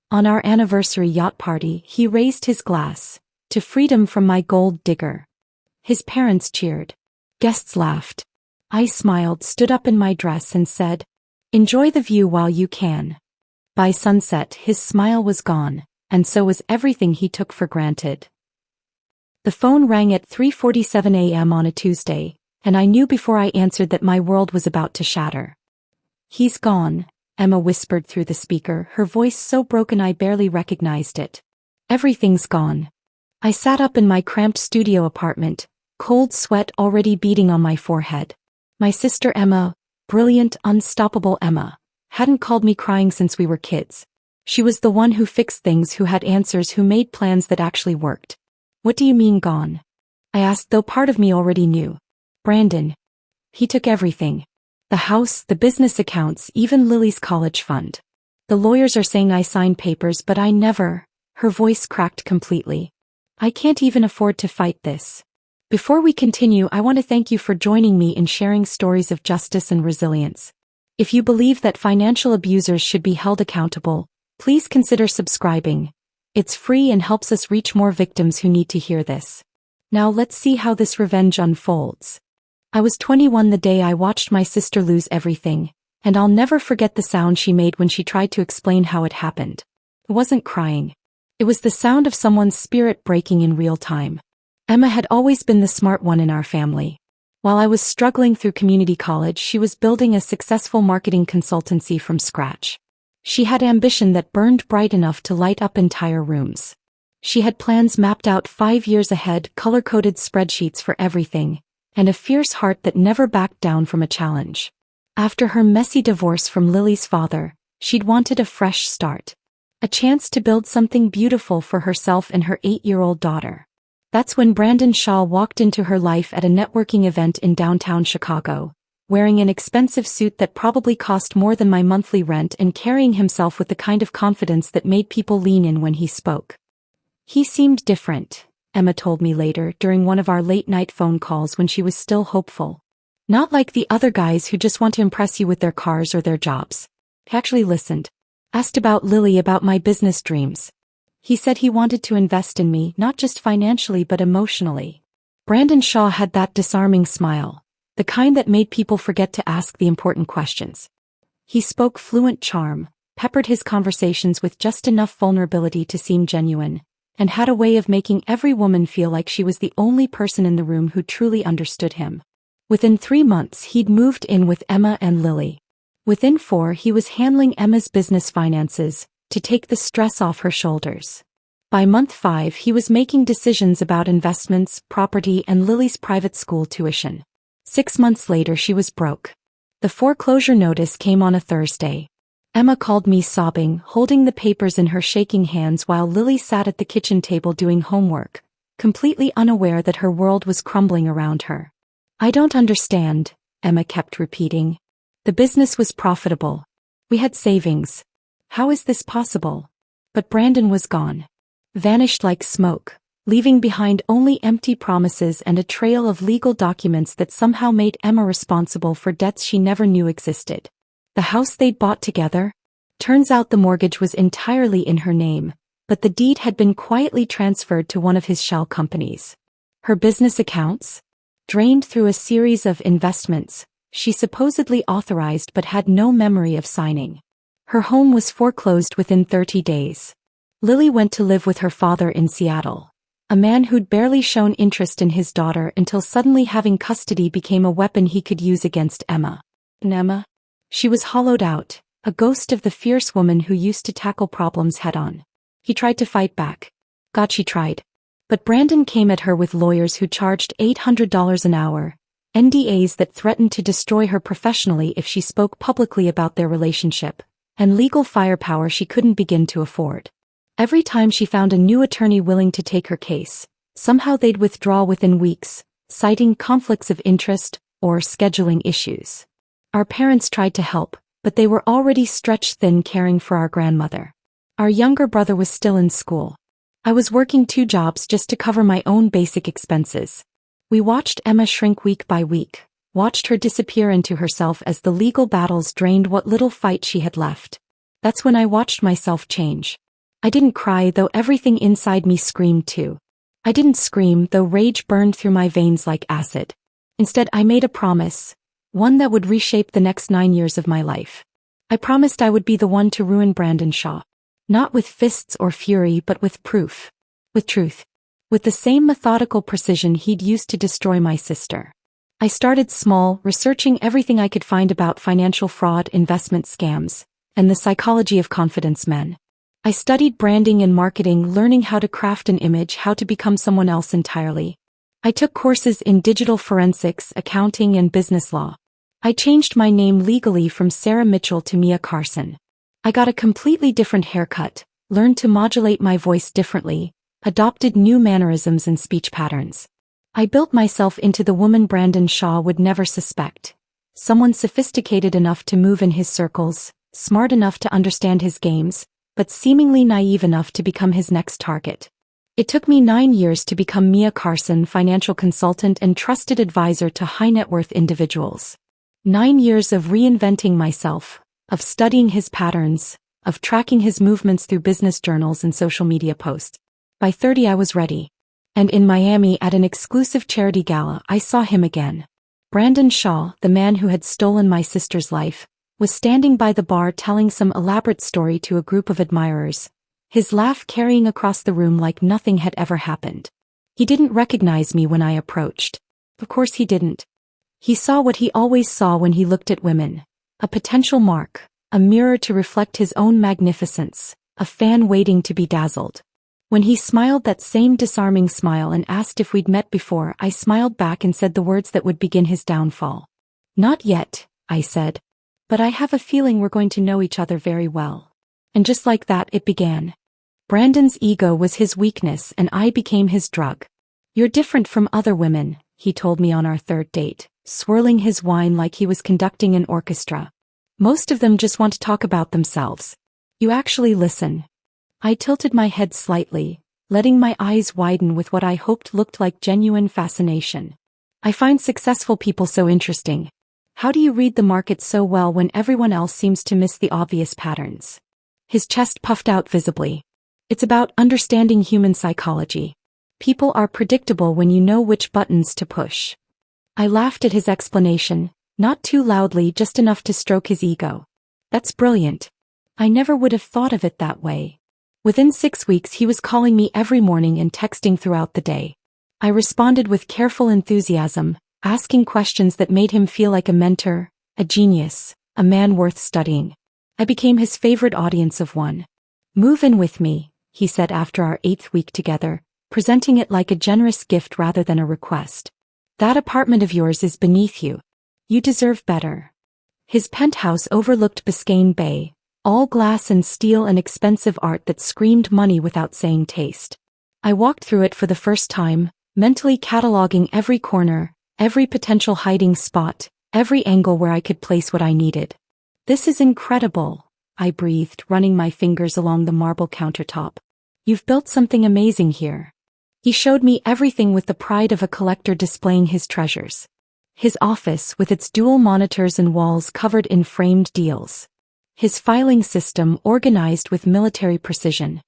On our anniversary yacht party, he raised his glass to freedom from my gold digger. His parents cheered. Guests laughed. I smiled, stood up in my dress and said, "Enjoy the view while you can." By sunset, his smile was gone, and so was everything he took for granted. The phone rang at 3:47 a.m. on a Tuesday, and I knew before I answered that my world was about to shatter. "He's gone," Emma whispered through the speaker, her voice so broken I barely recognized it. "Everything's gone." I sat up in my cramped studio apartment, cold sweat already beading on my forehead. My sister Emma, brilliant, unstoppable Emma, hadn't called me crying since we were kids. She was the one who fixed things, who had answers, who made plans that actually worked. "What do you mean gone?" I asked, though part of me already knew. "Brandon. He took everything. The house, the business accounts, even Lily's college fund. The lawyers are saying I signed papers, but I never." Her voice cracked completely. "I can't even afford to fight this." Before we continue, I want to thank you for joining me in sharing stories of justice and resilience. If you believe that financial abusers should be held accountable, please consider subscribing. It's free and helps us reach more victims who need to hear this. Now let's see how this revenge unfolds. I was 21 the day I watched my sister lose everything, and I'll never forget the sound she made when she tried to explain how it happened. It wasn't crying. It was the sound of someone's spirit breaking in real time. Emma had always been the smart one in our family. While I was struggling through community college, she was building a successful marketing consultancy from scratch. She had ambition that burned bright enough to light up entire rooms. She had plans mapped out 5 years ahead, color-coded spreadsheets for everything, and a fierce heart that never backed down from a challenge. After her messy divorce from Lily's father, she'd wanted a fresh start. A chance to build something beautiful for herself and her 8-year-old daughter. That's when Brandon Shaw walked into her life at a networking event in downtown Chicago, wearing an expensive suit that probably cost more than my monthly rent and carrying himself with the kind of confidence that made people lean in when he spoke. "He seemed different," Emma told me later during one of our late-night phone calls when she was still hopeful. "Not like the other guys who just want to impress you with their cars or their jobs." He actually listened. Asked about Lily, about my business dreams. He said he wanted to invest in me, not just financially but emotionally. Brandon Shaw had that disarming smile, the kind that made people forget to ask the important questions. He spoke fluent charm, peppered his conversations with just enough vulnerability to seem genuine, and had a way of making every woman feel like she was the only person in the room who truly understood him. Within 3 months, he'd moved in with Emma and Lily. Within 4, he was handling Emma's business finances, to take the stress off her shoulders. By month 5, he was making decisions about investments, property, and Lily's private school tuition. 6 months later, she was broke. The foreclosure notice came on a Thursday. Emma called me sobbing, holding the papers in her shaking hands while Lily sat at the kitchen table doing homework, completely unaware that her world was crumbling around her. "I don't understand," Emma kept repeating. "The business was profitable. We had savings. How is this possible?" But Brandon was gone. Vanished like smoke, leaving behind only empty promises and a trail of legal documents that somehow made Emma responsible for debts she never knew existed. The house they'd bought together? Turns out the mortgage was entirely in her name, but the deed had been quietly transferred to one of his shell companies. Her business accounts? Drained through a series of investments she supposedly authorized but had no memory of signing. Her home was foreclosed within 30 days. Lily went to live with her father in Seattle, a man who'd barely shown interest in his daughter until suddenly having custody became a weapon he could use against Emma. And Emma? She was hollowed out, a ghost of the fierce woman who used to tackle problems head-on. He tried to fight back. God, she tried. But Brandon came at her with lawyers who charged $800 an hour, NDAs that threatened to destroy her professionally if she spoke publicly about their relationship, and legal firepower she couldn't begin to afford. Every time she found a new attorney willing to take her case, somehow they'd withdraw within weeks, citing conflicts of interest or scheduling issues. Our parents tried to help, but they were already stretched thin caring for our grandmother. Our younger brother was still in school. I was working 2 jobs just to cover my own basic expenses. We watched Emma shrink week by week, watched her disappear into herself as the legal battles drained what little fight she had left. That's when I watched myself change. I didn't cry, though everything inside me screamed too. I didn't scream, though rage burned through my veins like acid. Instead, I made a promise, one that would reshape the next 9 years of my life. I promised I would be the one to ruin Brandon Shaw. Not with fists or fury, but with proof. With truth. With the same methodical precision he'd used to destroy my sister. I started small, researching everything I could find about financial fraud, investment scams, and the psychology of confidence men. I studied branding and marketing, learning how to craft an image, how to become someone else entirely. I took courses in digital forensics, accounting, and business law. I changed my name legally from Sarah Mitchell to Mia Carson. I got a completely different haircut, learned to modulate my voice differently, adopted new mannerisms and speech patterns. I built myself into the woman Brandon Shaw would never suspect. Someone sophisticated enough to move in his circles, smart enough to understand his games, but seemingly naive enough to become his next target. It took me 9 years to become Mia Carson, financial consultant and trusted advisor to high-net-worth individuals. 9 years of reinventing myself, of studying his patterns, of tracking his movements through business journals and social media posts. By 30 I was ready. And in Miami at an exclusive charity gala I saw him again. Brandon Shaw, the man who had stolen my sister's life, was standing by the bar telling some elaborate story to a group of admirers, his laugh carrying across the room like nothing had ever happened. He didn't recognize me when I approached. Of course he didn't. He saw what he always saw when he looked at women. A potential mark, a mirror to reflect his own magnificence, a fan waiting to be dazzled. When he smiled that same disarming smile and asked if we'd met before, I smiled back and said the words that would begin his downfall. "Not yet," I said. "But I have a feeling we're going to know each other very well." And just like that it began. Brandon's ego was his weakness and I became his drug. "You're different from other women," he told me on our third date, swirling his wine like he was conducting an orchestra. "Most of them just want to talk about themselves. You actually listen." I tilted my head slightly, letting my eyes widen with what I hoped looked like genuine fascination. "I find successful people so interesting. How do you read the market so well when everyone else seems to miss the obvious patterns?" His chest puffed out visibly. "It's about understanding human psychology. People are predictable when you know which buttons to push." I laughed at his explanation, not too loudly, just enough to stroke his ego. "That's brilliant. I never would have thought of it that way." Within 6 weeks he was calling me every morning and texting throughout the day. I responded with careful enthusiasm, asking questions that made him feel like a mentor, a genius, a man worth studying. I became his favorite audience of one. "Move in with me," he said after our 8th week together, presenting it like a generous gift rather than a request. "That apartment of yours is beneath you. You deserve better." His penthouse overlooked Biscayne Bay, all glass and steel and expensive art that screamed money without saying taste. I walked through it for the first time, mentally cataloging every corner, every potential hiding spot, every angle where I could place what I needed. "This is incredible," I breathed, running my fingers along the marble countertop. "You've built something amazing here." He showed me everything with the pride of a collector displaying his treasures. His office with its dual monitors and walls covered in framed deals. His filing system organized with military precision.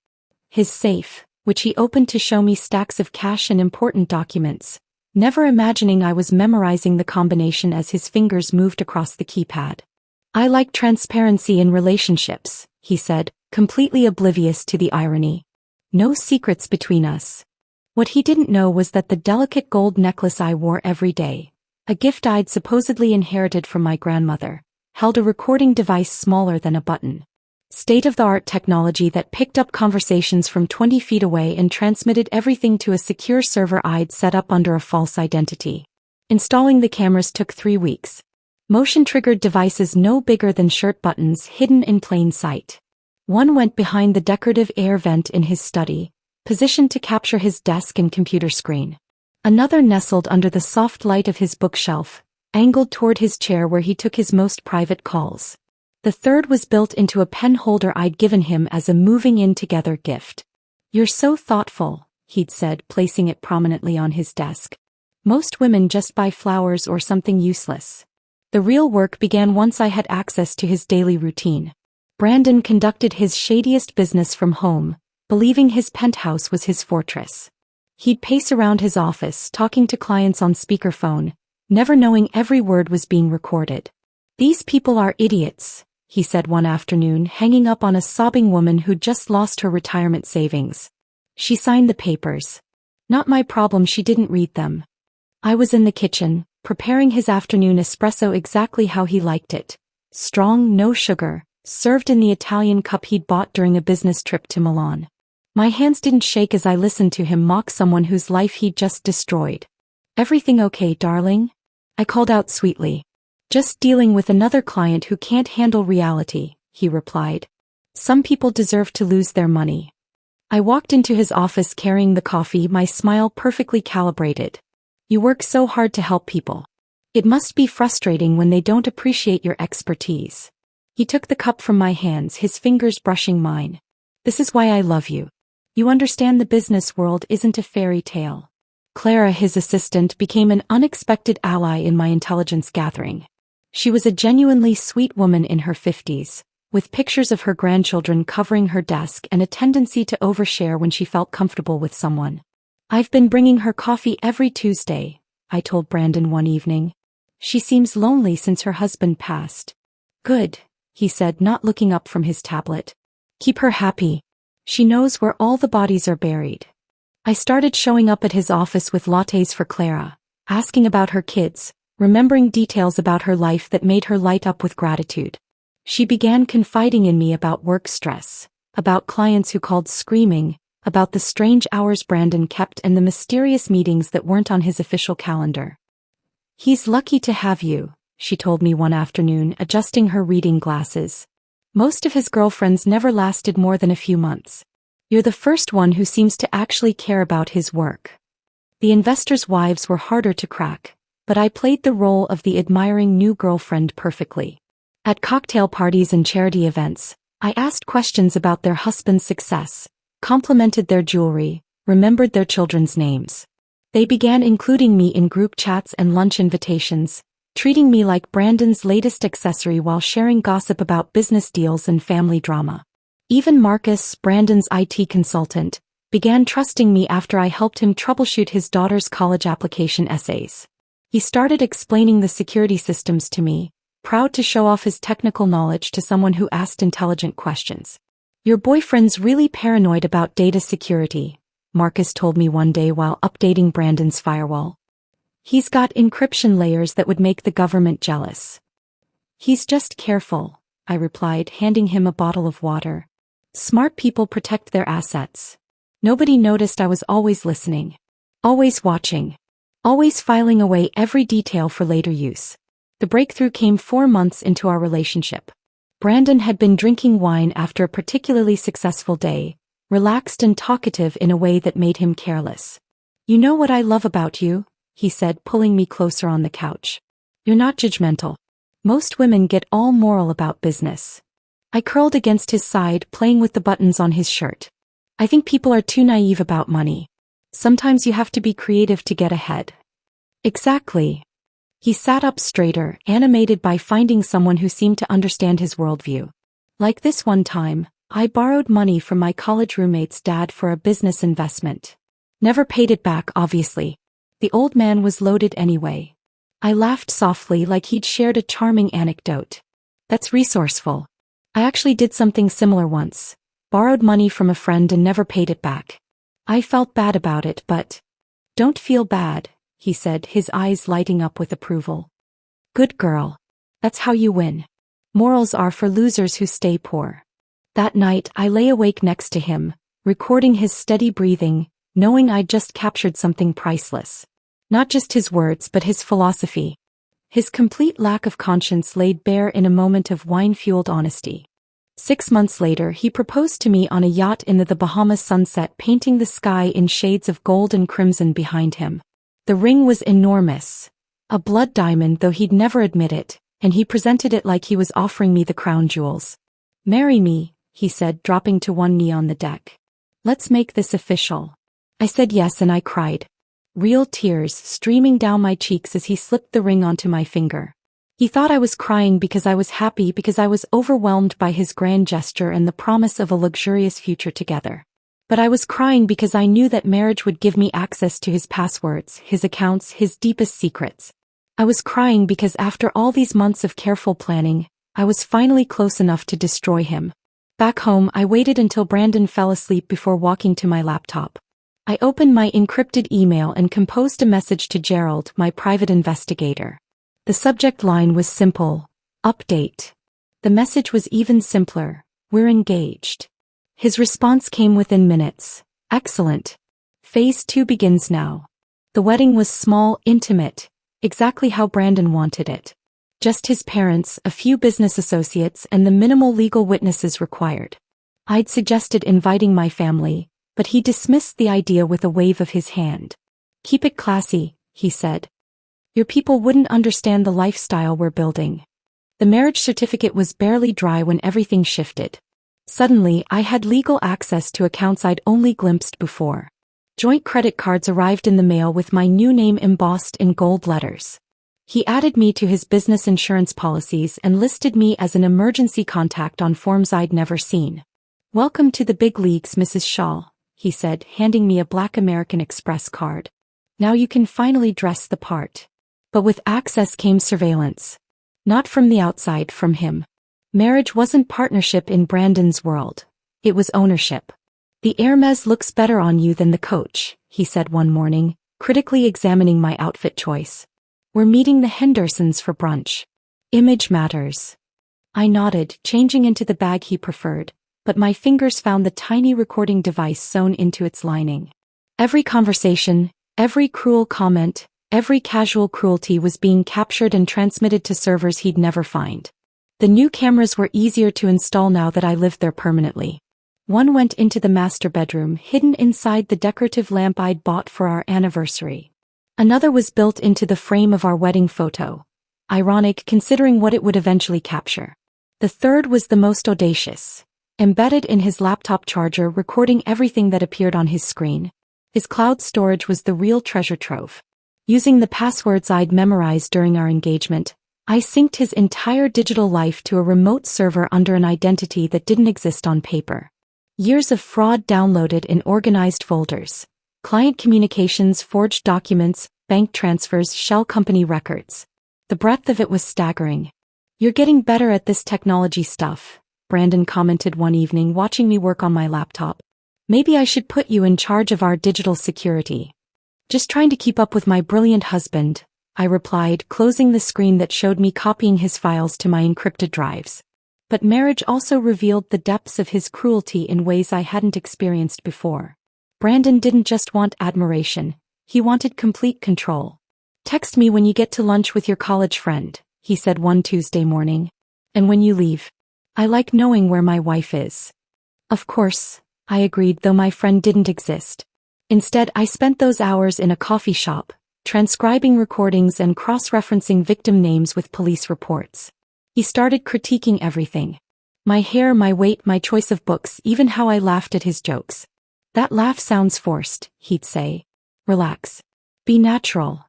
His safe, which he opened to show me stacks of cash and important documents, never imagining I was memorizing the combination as his fingers moved across the keypad. "I like transparency in relationships," he said, completely oblivious to the irony. "No secrets between us." What he didn't know was that the delicate gold necklace I wore every day, a gift I'd supposedly inherited from my grandmother, held a recording device smaller than a button. State-of-the-art technology that picked up conversations from 20 feet away and transmitted everything to a secure server I'd set up under a false identity. Installing the cameras took 3 weeks. Motion-triggered devices no bigger than shirt buttons hidden in plain sight. One went behind the decorative air vent in his study, positioned to capture his desk and computer screen. Another nestled under the soft light of his bookshelf, angled toward his chair where he took his most private calls. The third was built into a pen holder I'd given him as a moving-in-together gift. "You're so thoughtful," he'd said, placing it prominently on his desk. "Most women just buy flowers or something useless." The real work began once I had access to his daily routine. Brandon conducted his shadiest business from home, believing his penthouse was his fortress. He'd pace around his office, talking to clients on speakerphone, never knowing every word was being recorded. "These people are idiots," he said one afternoon, hanging up on a sobbing woman who'd just lost her retirement savings. She signed the papers. Not my problem, she didn't read them. I was in the kitchen, preparing his afternoon espresso exactly how he liked it. Strong, no sugar, served in the Italian cup he'd bought during a business trip to Milan. My hands didn't shake as I listened to him mock someone whose life he'd just destroyed. "Everything okay, darling?" I called out sweetly. "Just dealing with another client who can't handle reality," he replied. "Some people deserve to lose their money." I walked into his office carrying the coffee, my smile perfectly calibrated. "You work so hard to help people. It must be frustrating when they don't appreciate your expertise." He took the cup from my hands, his fingers brushing mine. "This is why I love you. You understand the business world isn't a fairy tale." Clara, his assistant, became an unexpected ally in my intelligence gathering. She was a genuinely sweet woman in her 50s, with pictures of her grandchildren covering her desk and a tendency to overshare when she felt comfortable with someone. "I've been bringing her coffee every Tuesday," I told Brandon one evening. "She seems lonely since her husband passed." "Good," he said, not looking up from his tablet. "Keep her happy. She knows where all the bodies are buried." I started showing up at his office with lattes for Clara, asking about her kids, remembering details about her life that made her light up with gratitude. She began confiding in me about work stress, about clients who called screaming, about the strange hours Brandon kept and the mysterious meetings that weren't on his official calendar. "He's lucky to have you," she told me one afternoon, adjusting her reading glasses. "Most of his girlfriends never lasted more than a few months. You're the first one who seems to actually care about his work." The investors' wives were harder to crack, but I played the role of the admiring new girlfriend perfectly. At cocktail parties and charity events, I asked questions about their husband's success, complimented their jewelry, remembered their children's names. They began including me in group chats and lunch invitations, treating me like Brandon's latest accessory while sharing gossip about business deals and family drama. Even Marcus, Brandon's IT consultant, began trusting me after I helped him troubleshoot his daughter's college application essays. He started explaining the security systems to me, proud to show off his technical knowledge to someone who asked intelligent questions. "Your boyfriend's really paranoid about data security," Marcus told me one day while updating Brandon's firewall. "He's got encryption layers that would make the government jealous." "He's just careful," I replied, handing him a bottle of water. "Smart people protect their assets." Nobody noticed I was always listening, always watching, always filing away every detail for later use. The breakthrough came 4 months into our relationship. Brandon had been drinking wine after a particularly successful day, relaxed and talkative in a way that made him careless. "You know what I love about you?" he said, pulling me closer on the couch. "You're not judgmental. Most women get all moral about business." I curled against his side, playing with the buttons on his shirt. "I think people are too naive about money. Sometimes you have to be creative to get ahead." "Exactly." He sat up straighter, animated by finding someone who seemed to understand his worldview. "Like this one time, I borrowed money from my college roommate's dad for a business investment. Never paid it back, obviously. The old man was loaded anyway." I laughed softly, like he'd shared a charming anecdote. "That's resourceful. I actually did something similar once. Borrowed money from a friend and never paid it back. I felt bad about it, but..." "Don't feel bad," he said, his eyes lighting up with approval. "Good girl. That's how you win. Morals are for losers who stay poor." That night, I lay awake next to him, recording his steady breathing, knowing I'd just captured something priceless. Not just his words, but his philosophy. His complete lack of conscience laid bare in a moment of wine-fueled honesty. 6 months later, he proposed to me on a yacht in the Bahamas sunset, painting the sky in shades of gold and crimson behind him. The ring was enormous. A blood diamond, though he'd never admit it, and he presented it like he was offering me the crown jewels. "Marry me," he said, dropping to one knee on the deck. "Let's make this official." I said yes, and I cried. Real tears streaming down my cheeks as he slipped the ring onto my finger. He thought I was crying because I was happy, because I was overwhelmed by his grand gesture and the promise of a luxurious future together. But I was crying because I knew that marriage would give me access to his passwords, his accounts, his deepest secrets. I was crying because after all these months of careful planning, I was finally close enough to destroy him. Back home, I waited until Brandon fell asleep before walking to my laptop. I opened my encrypted email and composed a message to Gerald, my private investigator. The subject line was simple: update. The message was even simpler: we're engaged. His response came within minutes: excellent. Phase 2 begins now. The wedding was small, intimate, exactly how Brandon wanted it. Just his parents, a few business associates, and the minimal legal witnesses required. I'd suggested inviting my family, but he dismissed the idea with a wave of his hand. Keep it classy, he said. Your people wouldn't understand the lifestyle we're building. The marriage certificate was barely dry when everything shifted. Suddenly, I had legal access to accounts I'd only glimpsed before. Joint credit cards arrived in the mail with my new name embossed in gold letters. He added me to his business insurance policies and listed me as an emergency contact on forms I'd never seen. Welcome to the big leagues, Mrs. Shaw, he said, handing me a black American Express card. Now you can finally dress the part. But with access came surveillance. Not from the outside, from him. Marriage wasn't partnership in Brandon's world. It was ownership. The Hermes looks better on you than the Coach, he said one morning, critically examining my outfit choice. We're meeting the Hendersons for brunch. Image matters. I nodded, changing into the bag he preferred, but my fingers found the tiny recording device sewn into its lining. Every conversation, every cruel comment, every casual cruelty was being captured and transmitted to servers he'd never find. The new cameras were easier to install now that I lived there permanently. One went into the master bedroom, hidden inside the decorative lamp I'd bought for our anniversary. Another was built into the frame of our wedding photo. Ironic considering what it would eventually capture. The third was the most audacious. Embedded in his laptop charger, recording everything that appeared on his screen. His cloud storage was the real treasure trove. Using the passwords I'd memorized during our engagement, I synced his entire digital life to a remote server under an identity that didn't exist on paper. Years of fraud downloaded in organized folders. Client communications, forged documents, bank transfers, shell company records. The breadth of it was staggering. You're getting better at this technology stuff, Brandon commented one evening watching me work on my laptop. Maybe I should put you in charge of our digital security. Just trying to keep up with my brilliant husband, I replied, closing the screen that showed me copying his files to my encrypted drives. But marriage also revealed the depths of his cruelty in ways I hadn't experienced before. Brandon didn't just want admiration, he wanted complete control. Text me when you get to lunch with your college friend, he said one Tuesday morning. And when you leave. I like knowing where my wife is. Of course, I agreed, though my friend didn't exist. Instead, I spent those hours in a coffee shop, transcribing recordings and cross-referencing victim names with police reports. He started critiquing everything. My hair, my weight, my choice of books, even how I laughed at his jokes. That laugh sounds forced, he'd say. Relax. Be natural.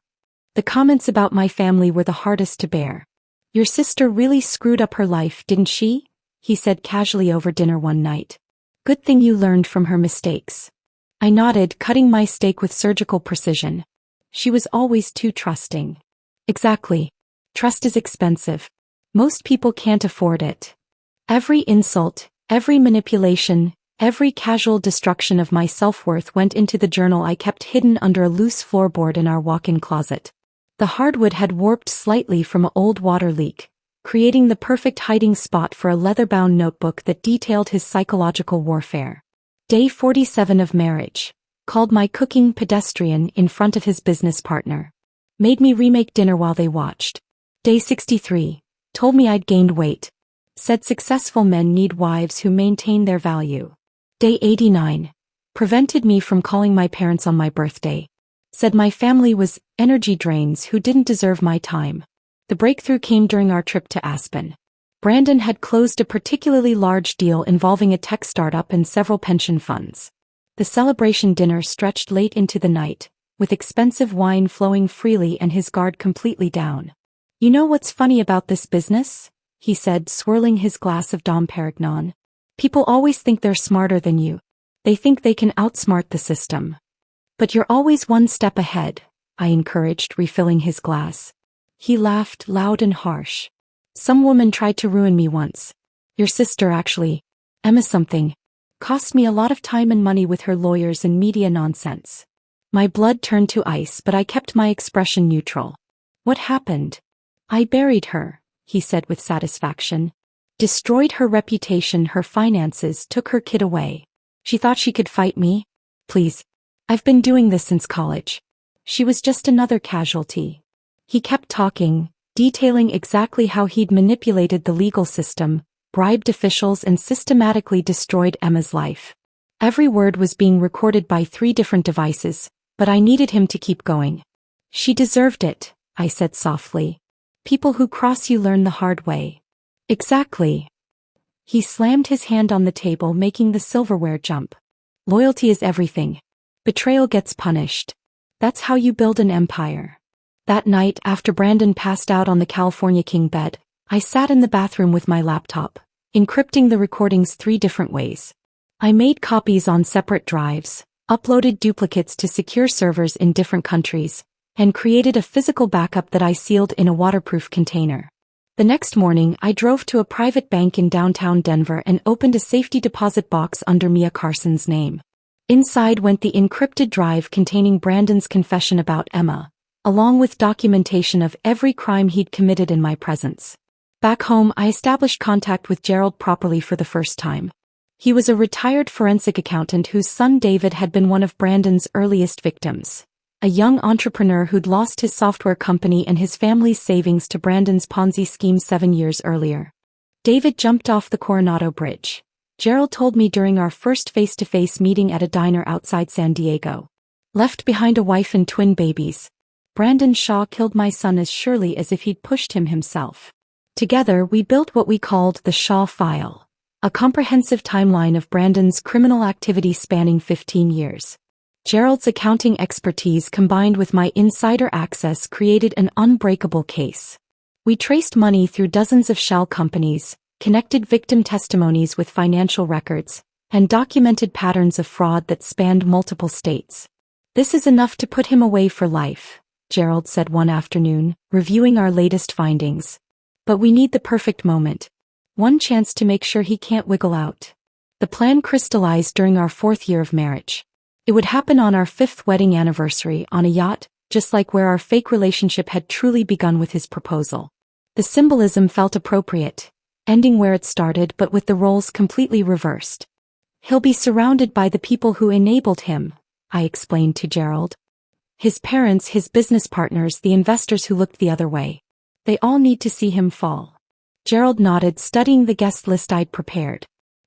The comments about my family were the hardest to bear. Your sister really screwed up her life, didn't she? He said casually over dinner one night. Good thing you learned from her mistakes. I nodded, cutting my steak with surgical precision. She was always too trusting. Exactly. Trust is expensive. Most people can't afford it. Every insult, every manipulation, every casual destruction of my self-worth went into the journal I kept hidden under a loose floorboard in our walk-in closet. The hardwood had warped slightly from an old water leak, creating the perfect hiding spot for a leather-bound notebook that detailed his psychological warfare. Day 47 of marriage. Called my cooking pedestrian in front of his business partner. Made me remake dinner while they watched. Day 63. Told me I'd gained weight. Said successful men need wives who maintain their value. Day 89. Prevented me from calling my parents on my birthday. Said my family was energy drains who didn't deserve my time. The breakthrough came during our trip to Aspen. Brandon had closed a particularly large deal involving a tech startup and several pension funds. The celebration dinner stretched late into the night, with expensive wine flowing freely and his guard completely down. You know what's funny about this business? He said, swirling his glass of Dom Perignon. People always think they're smarter than you. They think they can outsmart the system. But you're always one step ahead, I encouraged, refilling his glass. He laughed, loud and harsh. Some woman tried to ruin me once. Your sister, actually. Emma something. Cost me a lot of time and money with her lawyers and media nonsense. My blood turned to ice, but I kept my expression neutral. What happened? I buried her, he said with satisfaction. Destroyed her reputation, her finances, took her kid away. She thought she could fight me? Please. I've been doing this since college. She was just another casualty. He kept talking, detailing exactly how he'd manipulated the legal system, bribed officials and systematically destroyed Emma's life. Every word was being recorded by 3 different devices, but I needed him to keep going. She deserved it, I said softly. People who cross you learn the hard way. Exactly. He slammed his hand on the table, making the silverware jump. Loyalty is everything. Betrayal gets punished. That's how you build an empire. That night, after Brandon passed out on the California king bed, I sat in the bathroom with my laptop, encrypting the recordings 3 different ways. I made copies on separate drives, uploaded duplicates to secure servers in different countries, and created a physical backup that I sealed in a waterproof container. The next morning, I drove to a private bank in downtown Denver and opened a safety deposit box under Mia Carson's name. Inside went the encrypted drive containing Brandon's confession about Emma, along with documentation of every crime he'd committed in my presence. Back home, I established contact with Gerald properly for the first time. He was a retired forensic accountant whose son David had been one of Brandon's earliest victims. A young entrepreneur who'd lost his software company and his family's savings to Brandon's Ponzi scheme 7 years earlier. David jumped off the Coronado Bridge. Gerald told me during our first face-to-face meeting at a diner outside San Diego. Left behind a wife and twin babies. Brandon Shaw killed my son as surely as if he'd pushed him himself. Together, we built what we called the Shaw File, a comprehensive timeline of Brandon's criminal activity spanning 15 years. Gerald's accounting expertise combined with my insider access created an unbreakable case. We traced money through dozens of shell companies, connected victim testimonies with financial records, and documented patterns of fraud that spanned multiple states. This is enough to put him away for life, Gerald said one afternoon, reviewing our latest findings. But we need the perfect moment. One chance to make sure he can't wiggle out. The plan crystallized during our 4th year of marriage. It would happen on our 5th wedding anniversary on a yacht, just like where our fake relationship had truly begun with his proposal. The symbolism felt appropriate, ending where it started but with the roles completely reversed. He'll be surrounded by the people who enabled him, I explained to Gerald. His parents, his business partners, the investors who looked the other way. They all need to see him fall. Gerald nodded, studying the guest list I'd prepared.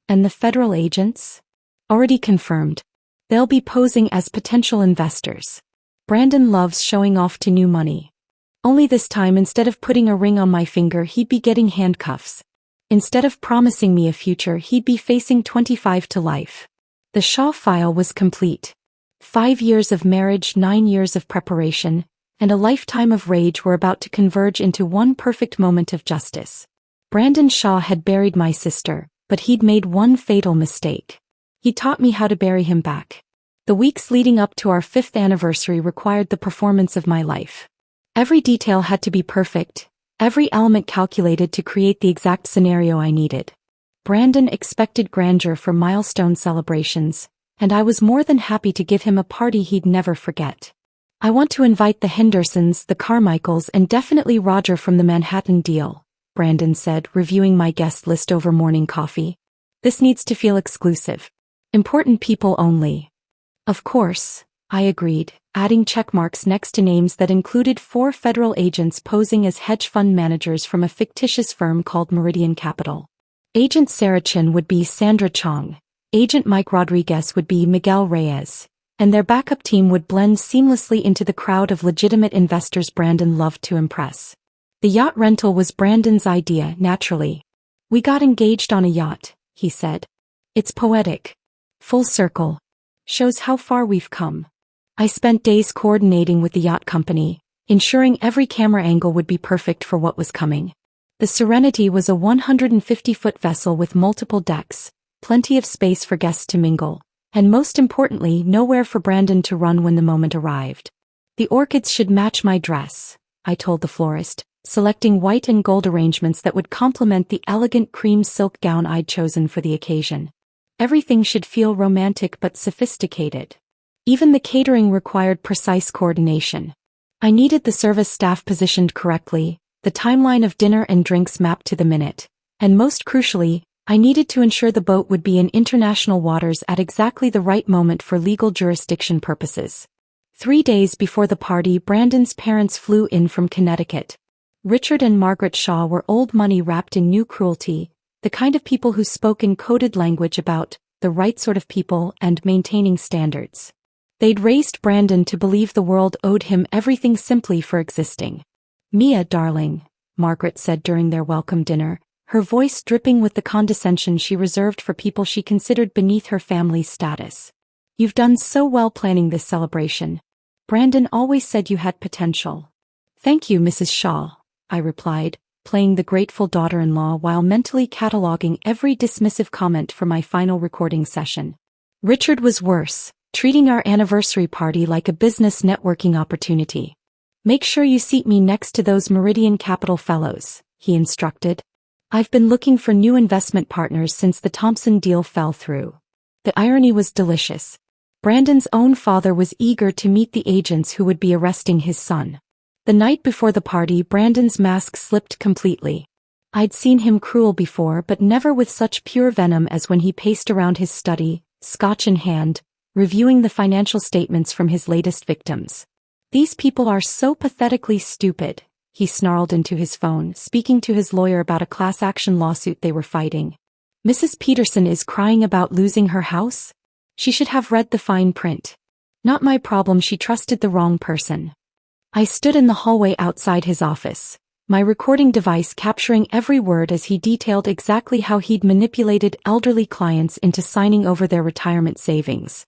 And the federal agents? Already confirmed. They'll be posing as potential investors. Brandon loves showing off to new money. Only this time, instead of putting a ring on my finger, he'd be getting handcuffs. Instead of promising me a future, he'd be facing 25 to life. The Shaw File was complete. 5 years of marriage, 9 years of preparation, and a lifetime of rage were about to converge into one perfect moment of justice. Brandon Shaw had buried my sister, but he'd made one fatal mistake. He taught me how to bury him back. The weeks leading up to our 5th anniversary required the performance of my life. Every detail had to be perfect, every element calculated to create the exact scenario I needed. Brandon expected grandeur for milestone celebrations, and I was more than happy to give him a party he'd never forget. I want to invite the Hendersons, the Carmichaels, and definitely Roger from the Manhattan deal, Brandon said, reviewing my guest list over morning coffee. This needs to feel exclusive. Important people only. Of course, I agreed, adding checkmarks next to names that included 4 federal agents posing as hedge fund managers from a fictitious firm called Meridian Capital. Agent Sarah Chin would be Sandra Chong, Agent Mike Rodriguez would be Miguel Reyes, and their backup team would blend seamlessly into the crowd of legitimate investors Brandon loved to impress. The yacht rental was Brandon's idea, naturally. We got engaged on a yacht, he said. It's poetic. Full circle. Shows how far we've come. I spent days coordinating with the yacht company, ensuring every camera angle would be perfect for what was coming. The Serenity was a 150-foot vessel with multiple decks, plenty of space for guests to mingle, And most importantly, nowhere for Brandon to run when the moment arrived. The orchids should match my dress, I told the florist, selecting white and gold arrangements that would complement the elegant cream silk gown I'd chosen for the occasion. Everything should feel romantic but sophisticated. Even the catering required precise coordination. I needed the service staff positioned correctly, the timeline of dinner and drinks mapped to the minute, and most crucially, I needed to ensure the boat would be in international waters at exactly the right moment for legal jurisdiction purposes. 3 days before the party, Brandon's parents flew in from Connecticut. Richard and Margaret Shaw were old money wrapped in new cruelty, the kind of people who spoke in coded language about the right sort of people and maintaining standards. They'd raised Brandon to believe the world owed him everything simply for existing. "Mia, darling," Margaret said during their welcome dinner, her voice dripping with the condescension she reserved for people she considered beneath her family's status. "You've done so well planning this celebration. Brandon always said you had potential." "Thank you, Mrs. Shaw," I replied, playing the grateful daughter-in-law while mentally cataloging every dismissive comment for my final recording session. Richard was worse, treating our anniversary party like a business networking opportunity. "Make sure you seat me next to those Meridian Capital fellows," he instructed. "I've been looking for new investment partners since the Thompson deal fell through." The irony was delicious. Brandon's own father was eager to meet the agents who would be arresting his son. The night before the party, Brandon's mask slipped completely. I'd seen him cruel before, but never with such pure venom as when he paced around his study, scotch in hand, reviewing the financial statements from his latest victims. "These people are so pathetically stupid," he snarled into his phone, speaking to his lawyer about a class action lawsuit they were fighting. "Mrs. Peterson is crying about losing her house? She should have read the fine print. Not my problem, she trusted the wrong person." I stood in the hallway outside his office, my recording device capturing every word as he detailed exactly how he'd manipulated elderly clients into signing over their retirement savings.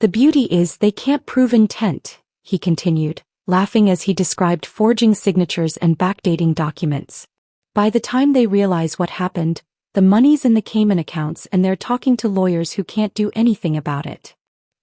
"The beauty is they can't prove intent," he continued, laughing as he described forging signatures and backdating documents. "By the time they realize what happened, the money's in the Cayman accounts and they're talking to lawyers who can't do anything about it."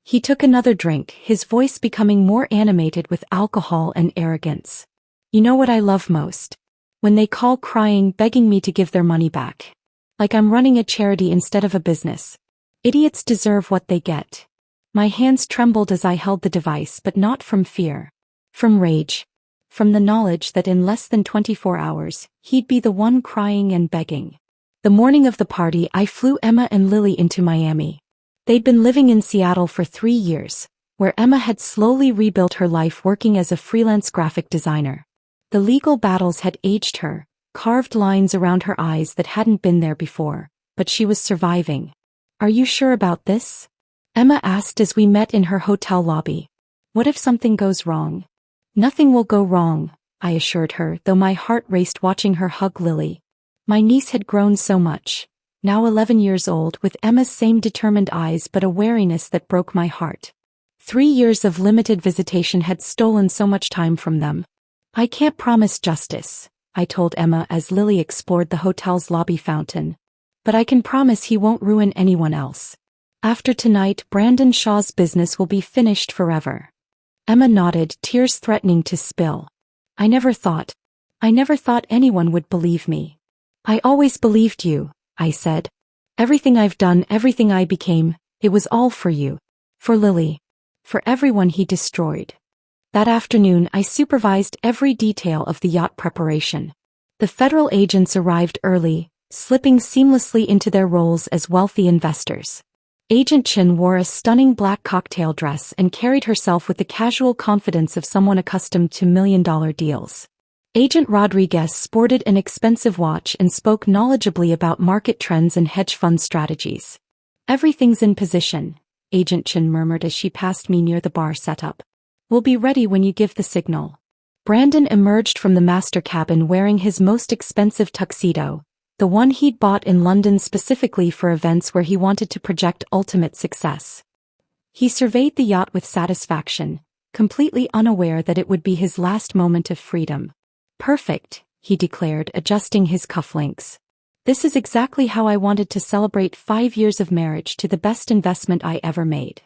He took another drink, his voice becoming more animated with alcohol and arrogance. "You know what I love most? When they call crying, begging me to give their money back. Like I'm running a charity instead of a business. Idiots deserve what they get." My hands trembled as I held the device, but not from fear. From rage. From the knowledge that in less than 24 hours, he'd be the one crying and begging. The morning of the party, I flew Emma and Lily into Miami. They'd been living in Seattle for 3 years, where Emma had slowly rebuilt her life working as a freelance graphic designer. The legal battles had aged her, carved lines around her eyes that hadn't been there before, but she was surviving. "Are you sure about this?" Emma asked as we met in her hotel lobby. "What if something goes wrong?" "Nothing will go wrong," I assured her, though my heart raced watching her hug Lily. My niece had grown so much. Now 11 years old, with Emma's same determined eyes but a wariness that broke my heart. 3 years of limited visitation had stolen so much time from them. "I can't promise justice," I told Emma as Lily explored the hotel's lobby fountain. "But I can promise he won't ruin anyone else. After tonight, Brandon Shaw's business will be finished forever." Emma nodded, tears threatening to spill. I never thought anyone would believe me." "I always believed you," I said. "Everything I've done, everything I became, it was all for you. For Lily. For everyone he destroyed." That afternoon, I supervised every detail of the yacht preparation. The federal agents arrived early, slipping seamlessly into their roles as wealthy investors. Agent Chin wore a stunning black cocktail dress and carried herself with the casual confidence of someone accustomed to million-dollar deals. Agent Rodriguez sported an expensive watch and spoke knowledgeably about market trends and hedge fund strategies. "Everything's in position," Agent Chin murmured as she passed me near the bar setup. "We'll be ready when you give the signal." Brandon emerged from the master cabin wearing his most expensive tuxedo, the one he'd bought in London specifically for events where he wanted to project ultimate success. He surveyed the yacht with satisfaction, completely unaware that it would be his last moment of freedom. "Perfect," he declared, adjusting his cufflinks. This is exactly how I wanted to celebrate 5 years of marriage to the best investment I ever made.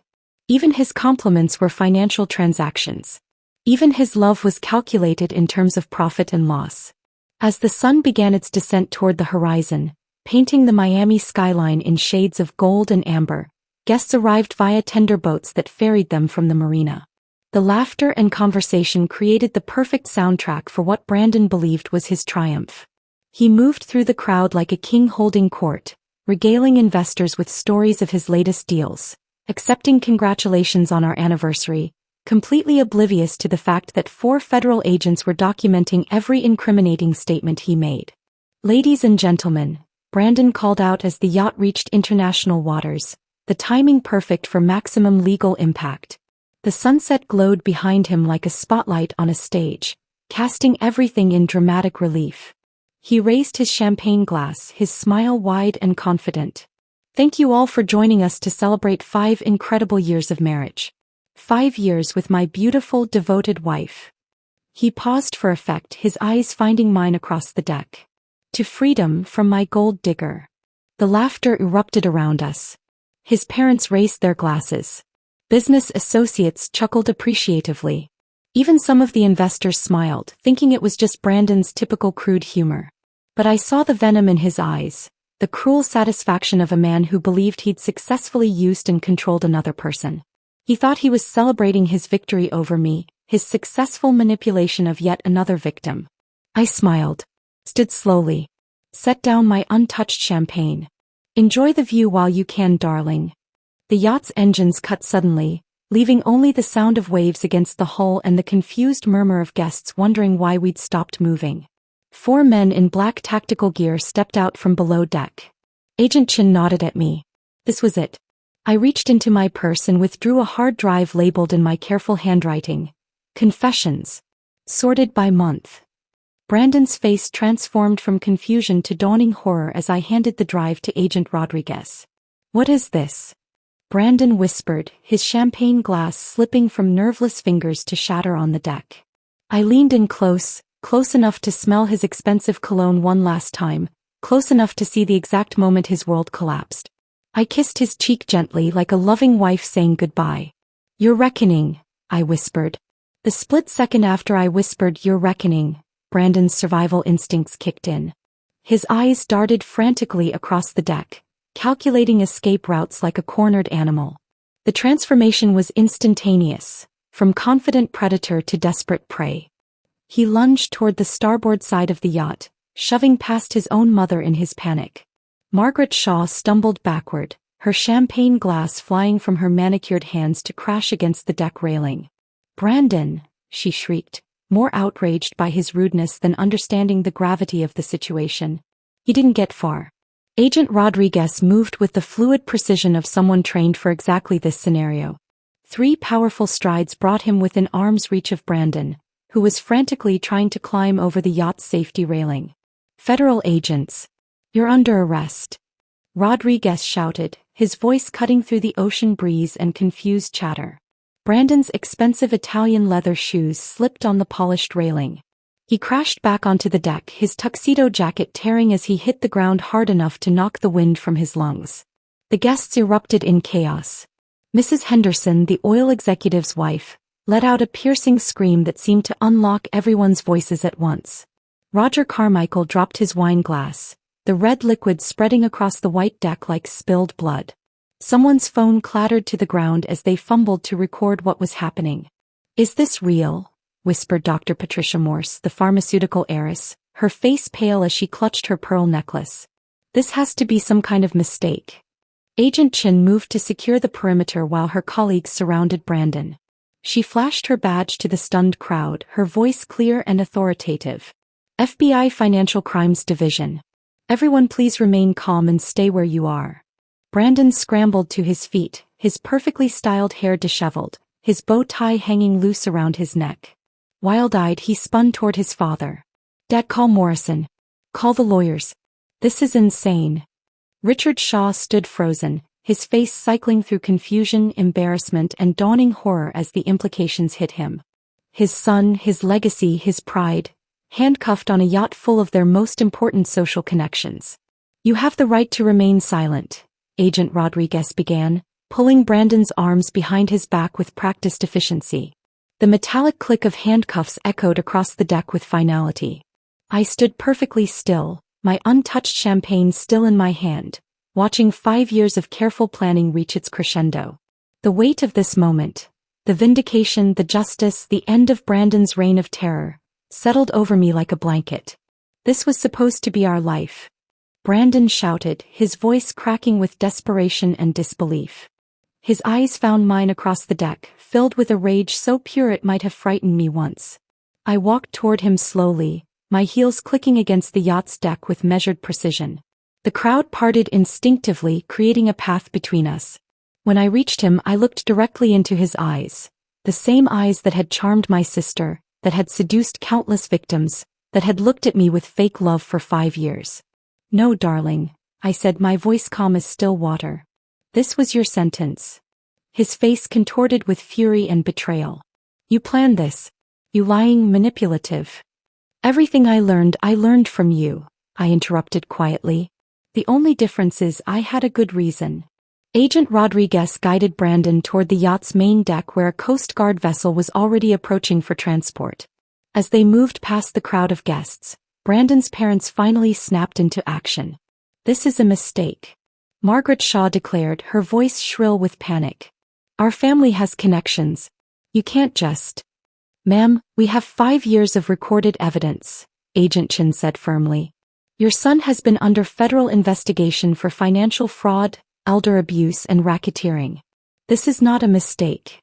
Even his compliments were financial transactions. Even his love was calculated in terms of profit and loss. As the sun began its descent toward the horizon, painting the Miami skyline in shades of gold and amber, guests arrived via tender boats that ferried them from the marina. The laughter and conversation created the perfect soundtrack for what Brandon believed was his triumph. He moved through the crowd like a king holding court, regaling investors with stories of his latest deals, accepting congratulations on our anniversary, completely oblivious to the fact that 4 federal agents were documenting every incriminating statement he made. "Ladies and gentlemen," Brandon called out as the yacht reached international waters, the timing perfect for maximum legal impact. The sunset glowed behind him like a spotlight on a stage, casting everything in dramatic relief. He raised his champagne glass, his smile wide and confident. "Thank you all for joining us to celebrate 5 incredible years of marriage. 5 years with my beautiful, devoted wife." He paused for effect, his eyes finding mine across the deck. "To freedom from my gold digger." The laughter erupted around us. His parents raised their glasses. Business associates chuckled appreciatively. Even some of the investors smiled, thinking it was just Brandon's typical crude humor. But I saw the venom in his eyes, the cruel satisfaction of a man who believed he'd successfully used and controlled another person. He thought he was celebrating his victory over me, his successful manipulation of yet another victim. I smiled, stood slowly, set down my untouched champagne. "Enjoy the view while you can, darling." The yacht's engines cut suddenly, leaving only the sound of waves against the hull and the confused murmur of guests wondering why we'd stopped moving. 4 men in black tactical gear stepped out from below deck. Agent Chin nodded at me. This was it. I reached into my purse and withdrew a hard drive labeled in my careful handwriting, "Confessions." Sorted by month. Brandon's face transformed from confusion to dawning horror as I handed the drive to Agent Rodriguez. "What is this?" Brandon whispered, his champagne glass slipping from nerveless fingers to shatter on the deck. I leaned in close enough to smell his expensive cologne one last time, close enough to see the exact moment his world collapsed. I kissed his cheek gently like a loving wife saying goodbye. "Your reckoning," I whispered. The split second after I whispered "your reckoning," Brandon's survival instincts kicked in. His eyes darted frantically across the deck, calculating escape routes like a cornered animal. The transformation was instantaneous, from confident predator to desperate prey. He lunged toward the starboard side of the yacht, shoving past his own mother in his panic. Margaret Shaw stumbled backward, her champagne glass flying from her manicured hands to crash against the deck railing. "Brandon!" she shrieked, more outraged by his rudeness than understanding the gravity of the situation. He didn't get far. Agent Rodriguez moved with the fluid precision of someone trained for exactly this scenario. 3 powerful strides brought him within arm's reach of Brandon, who was frantically trying to climb over the yacht's safety railing. "Federal agents! You're under arrest!" Rodriguez shouted, his voice cutting through the ocean breeze and confused chatter. Brandon's expensive Italian leather shoes slipped on the polished railing. He crashed back onto the deck, his tuxedo jacket tearing as he hit the ground hard enough to knock the wind from his lungs. The guests erupted in chaos. Mrs. Henderson, the oil executive's wife, let out a piercing scream that seemed to unlock everyone's voices at once. Roger Carmichael dropped his wine glass, the red liquid spreading across the white deck like spilled blood. Someone's phone clattered to the ground as they fumbled to record what was happening. "Is this real?" whispered Dr. Patricia Morse, the pharmaceutical heiress, her face pale as she clutched her pearl necklace. "This has to be some kind of mistake." Agent Chin moved to secure the perimeter while her colleagues surrounded Brandon. She flashed her badge to the stunned crowd, her voice clear and authoritative. "FBI Financial Crimes Division. Everyone please remain calm and stay where you are." Brandon scrambled to his feet, his perfectly styled hair disheveled, his bow tie hanging loose around his neck. Wild-eyed, he spun toward his father. "Dad, call Morrison. Call the lawyers. This is insane." Richard Shaw stood frozen, his face cycling through confusion, embarrassment, and dawning horror as the implications hit him. His son, his legacy, his pride, handcuffed on a yacht full of their most important social connections. You have the right to remain silent, Agent Rodriguez began, pulling Brandon's arms behind his back with practiced efficiency. The metallic click of handcuffs echoed across the deck with finality. I stood perfectly still, my untouched champagne still in my hand, watching 5 years of careful planning reach its crescendo. The weight of this moment, the vindication, the justice, the end of Brandon's reign of terror, settled over me like a blanket. This was supposed to be our life. Brandon shouted, his voice cracking with desperation and disbelief. His eyes found mine across the deck, filled with a rage so pure it might have frightened me once. I walked toward him slowly, my heels clicking against the yacht's deck with measured precision. The crowd parted instinctively, creating a path between us. When I reached him, I looked directly into his eyes. The same eyes that had charmed my sister, that had seduced countless victims, that had looked at me with fake love for 5 years. "No, darling," I said, my voice calm as still water. "This was your sentence." His face contorted with fury and betrayal. "You planned this. You lying, manipulative." "Everything I learned from you," I interrupted quietly. "The only difference is I had a good reason." Agent Rodriguez guided Brandon toward the yacht's main deck where a Coast Guard vessel was already approaching for transport. As they moved past the crowd of guests, Brandon's parents finally snapped into action. "This is a mistake," Margaret Shaw declared, her voice shrill with panic. "Our family has connections. You can't just—" "Ma'am, we have 5 years of recorded evidence," Agent Chin said firmly. "Your son has been under federal investigation for financial fraud, elder abuse and racketeering. This is not a mistake."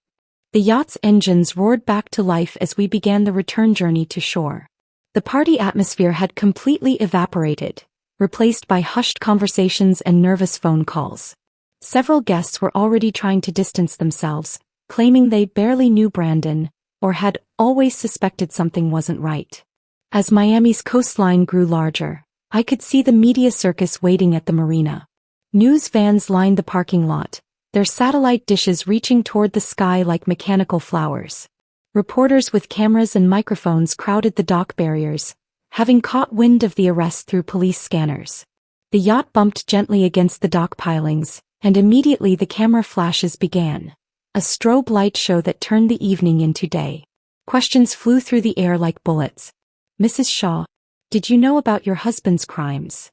The yacht's engines roared back to life as we began the return journey to shore. The party atmosphere had completely evaporated, replaced by hushed conversations and nervous phone calls. Several guests were already trying to distance themselves, claiming they barely knew Brandon, or had always suspected something wasn't right. As Miami's coastline grew larger, I could see the media circus waiting at the marina. News vans lined the parking lot, their satellite dishes reaching toward the sky like mechanical flowers. Reporters with cameras and microphones crowded the dock barriers, having caught wind of the arrest through police scanners. The yacht bumped gently against the dock pilings, and immediately the camera flashes began. A strobe light show that turned the evening into day. Questions flew through the air like bullets. "Mrs. Shaw, did you know about your husband's crimes?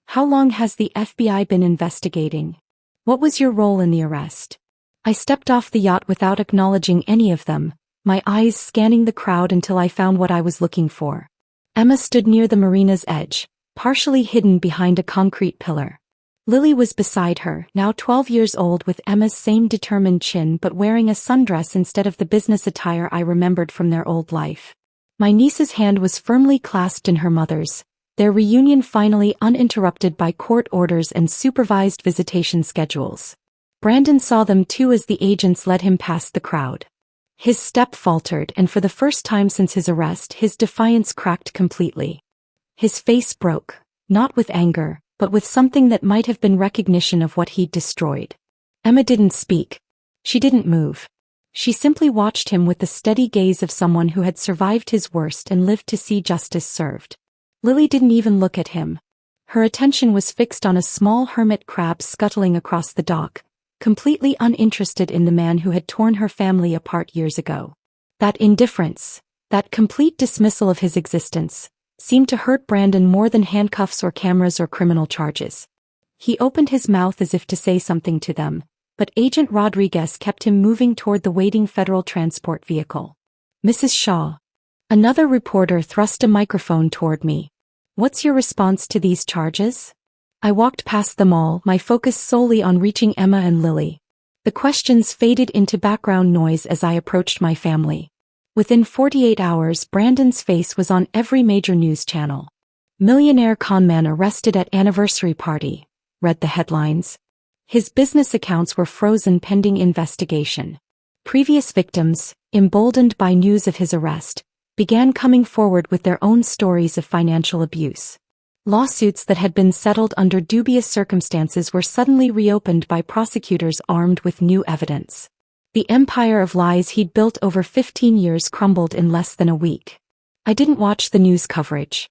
How long has the FBI been investigating? What was your role in the arrest?" I stepped off the yacht without acknowledging any of them, my eyes scanning the crowd until I found what I was looking for. Emma stood near the marina's edge, partially hidden behind a concrete pillar. Lily was beside her, now 12 years old, with Emma's same determined chin but wearing a sundress instead of the business attire I remembered from their old life. My niece's hand was firmly clasped in her mother's, their reunion finally uninterrupted by court orders and supervised visitation schedules. Brandon saw them too as the agents led him past the crowd. His step faltered, and for the first time since his arrest, his defiance cracked completely. His face broke, not with anger, but with something that might have been recognition of what he'd destroyed. Emma didn't speak. She didn't move. She simply watched him with the steady gaze of someone who had survived his worst and lived to see justice served. Lily didn't even look at him. Her attention was fixed on a small hermit crab scuttling across the dock, completely uninterested in the man who had torn her family apart years ago. That indifference, that complete dismissal of his existence, seemed to hurt Brandon more than handcuffs or cameras or criminal charges. He opened his mouth as if to say something to them, but Agent Rodriguez kept him moving toward the waiting federal transport vehicle. "Mrs. Shaw." Another reporter thrust a microphone toward me. "What's your response to these charges?" I walked past them all, my focus solely on reaching Emma and Lily. The questions faded into background noise as I approached my family. Within 48 hours, Brandon's face was on every major news channel. "Millionaire conman arrested at anniversary party," read the headlines. His business accounts were frozen pending investigation. Previous victims, emboldened by news of his arrest, began coming forward with their own stories of financial abuse. Lawsuits that had been settled under dubious circumstances were suddenly reopened by prosecutors armed with new evidence. The empire of lies he'd built over 15 years crumbled in less than a week. I didn't watch the news coverage.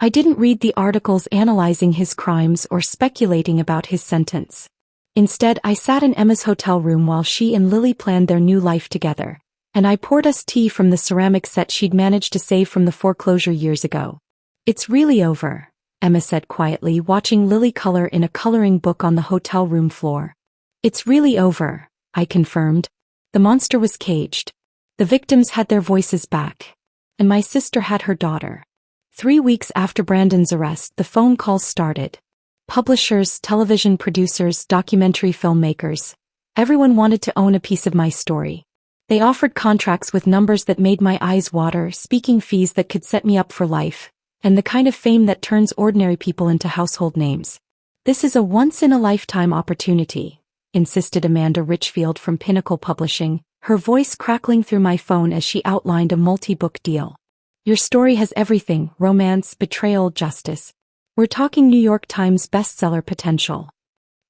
I didn't read the articles analyzing his crimes or speculating about his sentence. Instead, I sat in Emma's hotel room while she and Lily planned their new life together, and I poured us tea from the ceramic set she'd managed to save from the foreclosure years ago. "It's really over," Emma said quietly, watching Lily color in a coloring book on the hotel room floor. "It's really over," I confirmed. "The monster was caged. The victims had their voices back. And my sister had her daughter." 3 weeks after Brandon's arrest, the phone calls started. Publishers, television producers, documentary filmmakers. Everyone wanted to own a piece of my story. They offered contracts with numbers that made my eyes water, speaking fees that could set me up for life, and the kind of fame that turns ordinary people into household names. "This is a once-in-a-lifetime opportunity," insisted Amanda Richfield from Pinnacle Publishing, her voice crackling through my phone as she outlined a multi-book deal. "Your story has everything: romance, betrayal, justice. We're talking New York Times bestseller potential."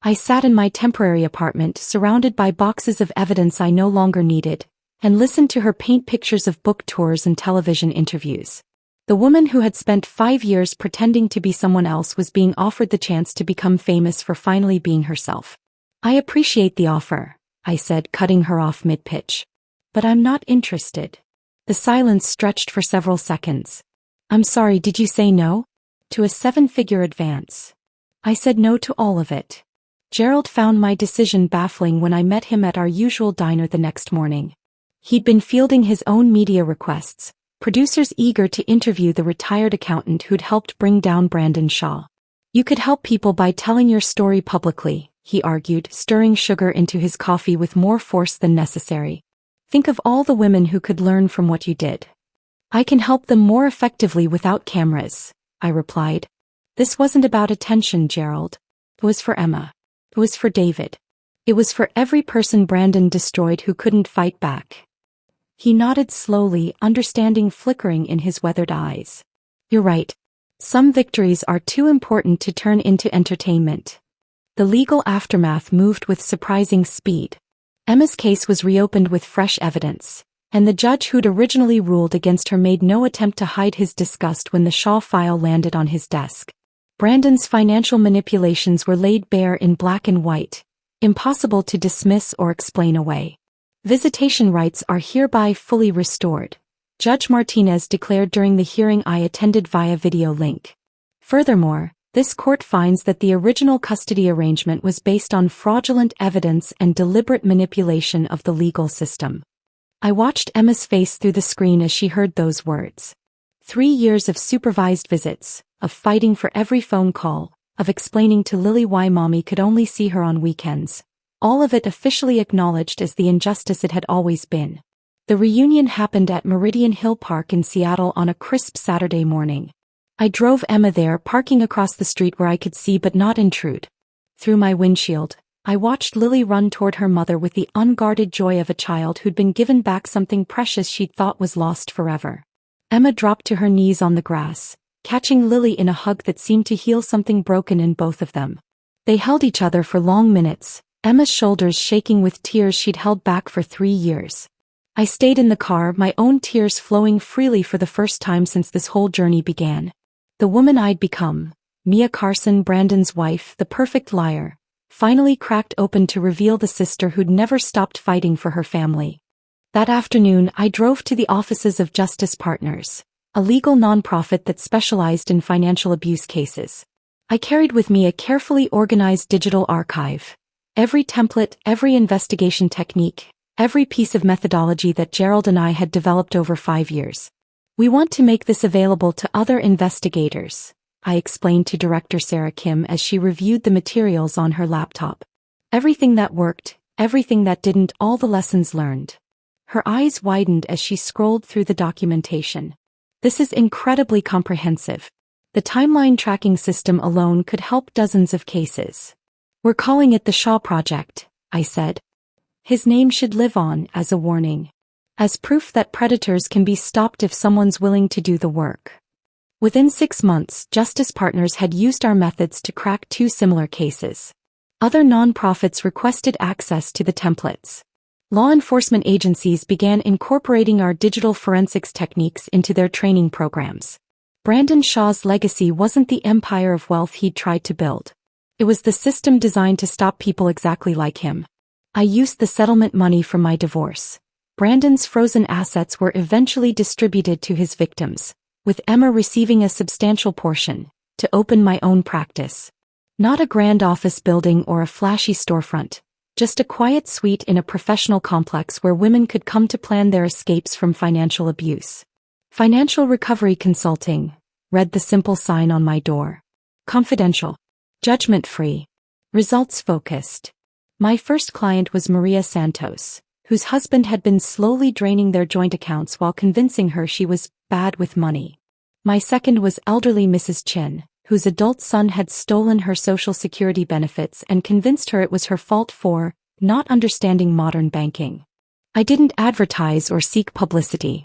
I sat in my temporary apartment, surrounded by boxes of evidence I no longer needed, and listened to her paint pictures of book tours and television interviews. The woman who had spent 5 years pretending to be someone else was being offered the chance to become famous for finally being herself. "I appreciate the offer," I said, cutting her off mid-pitch. "But I'm not interested." The silence stretched for several seconds. "I'm sorry, did you say no? To a 7-figure advance?" "I said no to all of it." Gerald found my decision baffling when I met him at our usual diner the next morning. He'd been fielding his own media requests, producers eager to interview the retired accountant who'd helped bring down Brandon Shaw. "You could help people by telling your story publicly," he argued, stirring sugar into his coffee with more force than necessary. "Think of all the women who could learn from what you did." "I can help them more effectively without cameras," I replied. "This wasn't about attention, Gerald. It was for Emma. It was for David. It was for every person Brandon destroyed who couldn't fight back." He nodded slowly, understanding flickering in his weathered eyes. "You're right. Some victories are too important to turn into entertainment." The legal aftermath moved with surprising speed. Emma's case was reopened with fresh evidence, and the judge who'd originally ruled against her made no attempt to hide his disgust when the Shaw file landed on his desk. Brandon's financial manipulations were laid bare in black and white, impossible to dismiss or explain away. "Visitation rights are hereby fully restored," Judge Martinez declared during the hearing I attended via video link. "Furthermore, this court finds that the original custody arrangement was based on fraudulent evidence and deliberate manipulation of the legal system." I watched Emma's face through the screen as she heard those words. 3 years of supervised visits, of fighting for every phone call, of explaining to Lily why Mommy could only see her on weekends. All of it officially acknowledged as the injustice it had always been. The reunion happened at Meridian Hill Park in Seattle on a crisp Saturday morning. I drove Emma there, parking across the street where I could see but not intrude. Through my windshield, I watched Lily run toward her mother with the unguarded joy of a child who'd been given back something precious she'd thought was lost forever. Emma dropped to her knees on the grass, catching Lily in a hug that seemed to heal something broken in both of them. They held each other for long minutes, Emma's shoulders shaking with tears she'd held back for 3 years. I stayed in the car, my own tears flowing freely for the first time since this whole journey began. The woman I'd become, Mia Carson, Brandon's wife, the perfect liar, finally cracked open to reveal the sister who'd never stopped fighting for her family. That afternoon, I drove to the offices of Justice Partners, a legal nonprofit that specialized in financial abuse cases. I carried with me a carefully organized digital archive. Every template, every investigation technique, every piece of methodology that Gerald and I had developed over 5 years. "We want to make this available to other investigators," I explained to Director Sarah Kim as she reviewed the materials on her laptop. "Everything that worked, everything that didn't, all the lessons learned." Her eyes widened as she scrolled through the documentation. "This is incredibly comprehensive. The timeline tracking system alone could help dozens of cases." "We're calling it the Shaw Project," I said. "His name should live on as a warning. As proof that predators can be stopped if someone's willing to do the work." Within 6 months, Justice Partners had used our methods to crack 2 similar cases. Other nonprofits requested access to the templates. Law enforcement agencies began incorporating our digital forensics techniques into their training programs. Brandon Shaw's legacy wasn't the empire of wealth he'd tried to build. It was the system designed to stop people exactly like him. I used the settlement money from my divorce. Brandon's frozen assets were eventually distributed to his victims, with Emma receiving a substantial portion, to open my own practice. Not a grand office building or a flashy storefront, just a quiet suite in a professional complex where women could come to plan their escapes from financial abuse. Financial Recovery Consulting, read the simple sign on my door. Confidential. Judgment-free. Results-focused. My first client was Maria Santos, whose husband had been slowly draining their joint accounts while convincing her she was bad with money. My second was elderly Mrs. Chin, whose adult son had stolen her Social Security benefits and convinced her it was her fault for not understanding modern banking. I didn't advertise or seek publicity.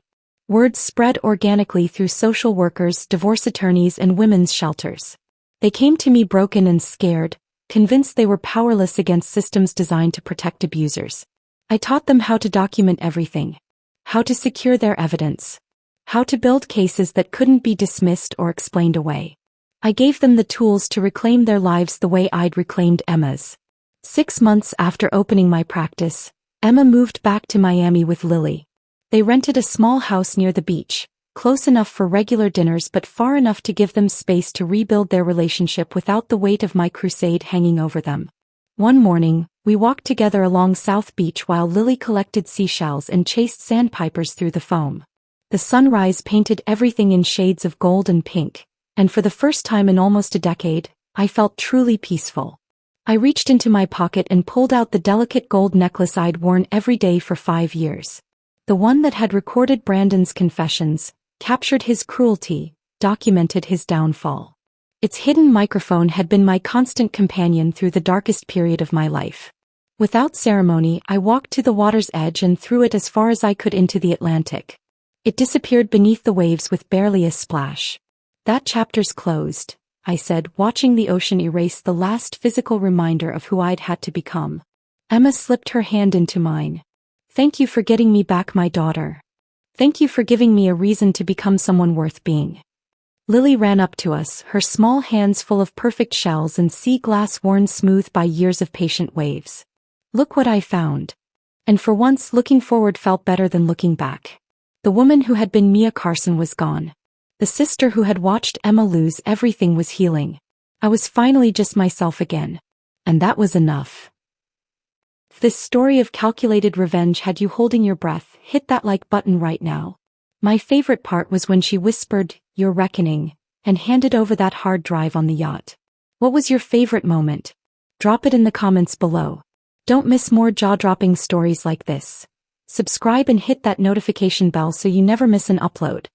Words spread organically through social workers, divorce attorneys, and women's shelters. They came to me broken and scared, convinced they were powerless against systems designed to protect abusers. I taught them how to document everything, how to secure their evidence, how to build cases that couldn't be dismissed or explained away. I gave them the tools to reclaim their lives the way I'd reclaimed Emma's. 6 months after opening my practice, Emma moved back to Miami with Lily. They rented a small house near the beach, close enough for regular dinners but far enough to give them space to rebuild their relationship without the weight of my crusade hanging over them. One morning, we walked together along South Beach while Lily collected seashells and chased sandpipers through the foam. The sunrise painted everything in shades of gold and pink, and for the first time in almost a decade, I felt truly peaceful. I reached into my pocket and pulled out the delicate gold necklace I'd worn every day for 5 years. The one that had recorded Brandon's confessions, captured his cruelty, documented his downfall. Its hidden microphone had been my constant companion through the darkest period of my life. Without ceremony, I walked to the water's edge and threw it as far as I could into the Atlantic. It disappeared beneath the waves with barely a splash. That chapter's closed, I said, watching the ocean erase the last physical reminder of who I'd had to become. Emma slipped her hand into mine. Thank you for getting me back, my daughter. Thank you for giving me a reason to become someone worth being. Lily ran up to us, her small hands full of perfect shells and sea glass worn smooth by years of patient waves. Look what I found. And for once, looking forward felt better than looking back. The woman who had been Mia Carson was gone. The sister who had watched Emma lose everything was healing. I was finally just myself again. And that was enough. If this story of calculated revenge had you holding your breath, hit that like button right now. My favorite part was when she whispered, "Your reckoning," and handed over that hard drive on the yacht. What was your favorite moment? Drop it in the comments below. Don't miss more jaw-dropping stories like this. Subscribe and hit that notification bell so you never miss an upload.